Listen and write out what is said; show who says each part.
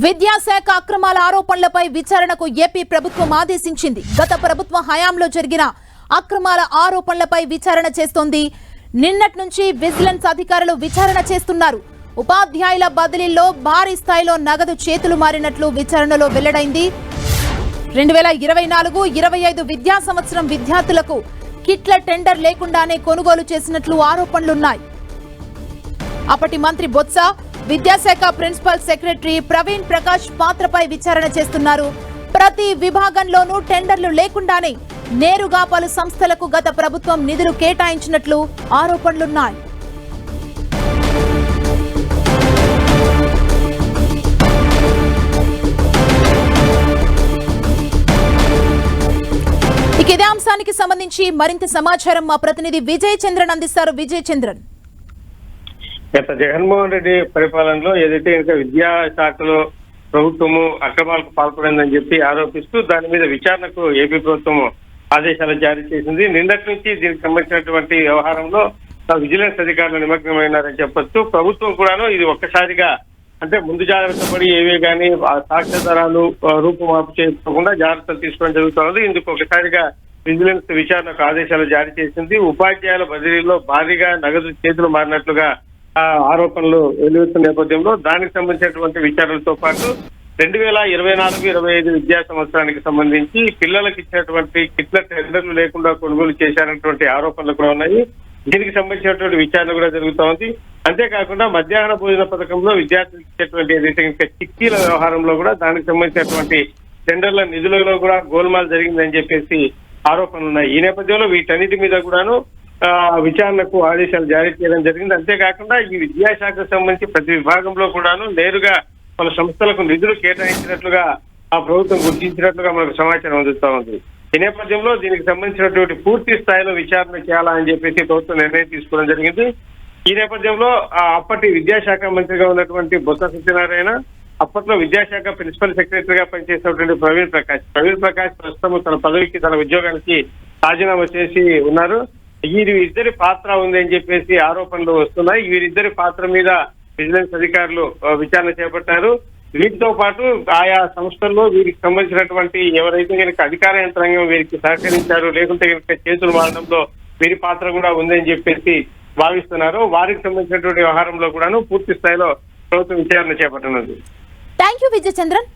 Speaker 1: విద్యాశాఖ అక్రమాల ఆరోపణలపై విచారణకు ఏపీ ప్రభుత్వం ఆదేశించింది. గత ప్రభుత్వ హయాంలో జరిగిన అక్రమాల ఆరోపణలపై విచారణ చేస్తోంది. నిన్నటి నుంచి విజిలెన్స్ అధికారులు విచారణ చేస్తున్నారు. ఉపాధ్యాయుల బదిలీల్లో భారీ స్థాయిలో నగదు చేతులు మారినట్లు విచారణలో వెల్లడైంది. 2024-25 విద్యా సంవత్సరం విద్యార్థులకు కిట్ల టెండర్ లేకుండానే కొనుగోలు చేసినట్లు ఆరోపణలున్నాయి. అప్పటి మంత్రి బొత్స, విద్యాశాఖ ప్రిన్సిపల్ సెక్రటరీ ప్రవీణ్ ప్రకాష్ పాత్రపై విచారణ చేస్తున్నారు. ప్రతి విభాగంలోనూ టెండర్లు లేకుండానే నేరుగా పలు సంస్థలకు గత ప్రభుత్వం నిధులు కేటాయించినట్లు ఆరోపణలున్నాయి. ఇదే అంశానికి సంబంధించి మరింత సమాచారం మా ప్రతినిధి విజయ్ చంద్రన్ అందిస్తారు. విజయ్ చంద్రన్,
Speaker 2: గత జగన్మోహన్ రెడ్డి పరిపాలనలో ఏదైతే ఇంకా విద్యాశాఖలో ప్రభుత్వము అక్రమాలకు పాల్పడిందని చెప్పి ఆరోపిస్తూ దాని మీద విచారణకు ఏపీ ప్రభుత్వం ఆదేశాలు జారీ చేసింది. నిన్నటి నుంచి దీనికి సంబంధించినటువంటి వ్యవహారంలో విజిలెన్స్ అధికారులు నిమగ్నమైనారని చెప్పొచ్చు. ప్రభుత్వం కూడాను ఇది ఒక్కసారిగా అంటే ముందు జాగ్రత్త పడి ఏవే కానీ సాక్ష్యాధారాలు రూపుమాపు చేయకుండా జాగ్రత్తలు తీసుకోవడం జరుగుతున్నది. ఇందుకు ఒకసారిగా విజిలెన్స్ విచారణకు ఆదేశాలు జారీ చేసింది. ఉపాధ్యాయుల బదిలీలో భారీగా నగదు చేతులు మారినట్లుగా ఆరోపణలు వెలువెత్తున్న నేపథ్యంలో దానికి సంబంధించినటువంటి విచారణలతో పాటు 2024-25 విద్యా సంవత్సరానికి సంబంధించి పిల్లలకు ఇచ్చినటువంటి కిట్ల టెండర్లు లేకుండా కొనుగోలు చేశారన్నటువంటి ఆరోపణలు కూడా ఉన్నాయి. దీనికి సంబంధించినటువంటి విచారణ కూడా జరుగుతూ ఉంది. అంతేకాకుండా మధ్యాహ్న భోజన పథకంలో విద్యార్థులకు ఇచ్చేటువంటి ఏదైతే ఇంకా చిక్కీల వ్యవహారంలో కూడా దానికి సంబంధించినటువంటి టెండర్ల నిధులలో కూడా గోల్మాల్ జరిగిందని చెప్పేసి ఆరోపణలు ఉన్నాయి. ఈ నేపథ్యంలో వీటన్నిటి మీద కూడాను విచారణకు ఆదేశాలు జారీ చేయడం జరిగింది. అంతేకాకుండా ఈ విద్యాశాఖకు సంబంధించి ప్రతి విభాగంలో కూడాను నేరుగా పలు సంస్థలకు నిధులు కేటాయించినట్లుగా ఆ ప్రభుత్వం గుర్తించినట్లుగా మనకు సమాచారం అందుతూ ఉంది. ఈ నేపథ్యంలో దీనికి సంబంధించినటువంటి పూర్తి స్థాయిలో విచారణ చేయాలని చెప్పేసి ప్రభుత్వం నిర్ణయం తీసుకోవడం జరిగింది. ఈ నేపథ్యంలో అప్పటి విద్యాశాఖ మంత్రిగా ఉన్నటువంటి బొత్స సత్యనారాయణ, అప్పట్లో విద్యాశాఖ ప్రిన్సిపల్ సెక్రటరీగా పనిచేసినటువంటి ప్రవీణ్ ప్రకాష్ ప్రస్తుతం తన పదవికి తన ఉద్యోగానికి రాజీనామా చేసి ఉన్నారు. వీరిద్దరి పాత్ర ఉంది అని చెప్పేసి ఆరోపణలు వస్తున్నాయి. వీరిద్దరి పాత్ర మీద విజిలెన్స్ అధికారులు విచారణ చేపట్టారు. వీటితో పాటు ఆయా సంస్థల్లో వీరికి సంబంధించినటువంటి ఎవరైతే కనుక అధికార యంత్రాంగం వీరికి సహకరించారు, లేకుంటే కనుక చేతులు మారడంలో వీరి పాత్ర కూడా ఉందని చెప్పేసి భావిస్తున్నారు. వారికి సంబంధించినటువంటి వ్యవహారంలో కూడాను పూర్తి స్థాయిలో ప్రభుత్వం విచారణ చేపట్టనుంది.
Speaker 1: Thank you Vijay Chandran.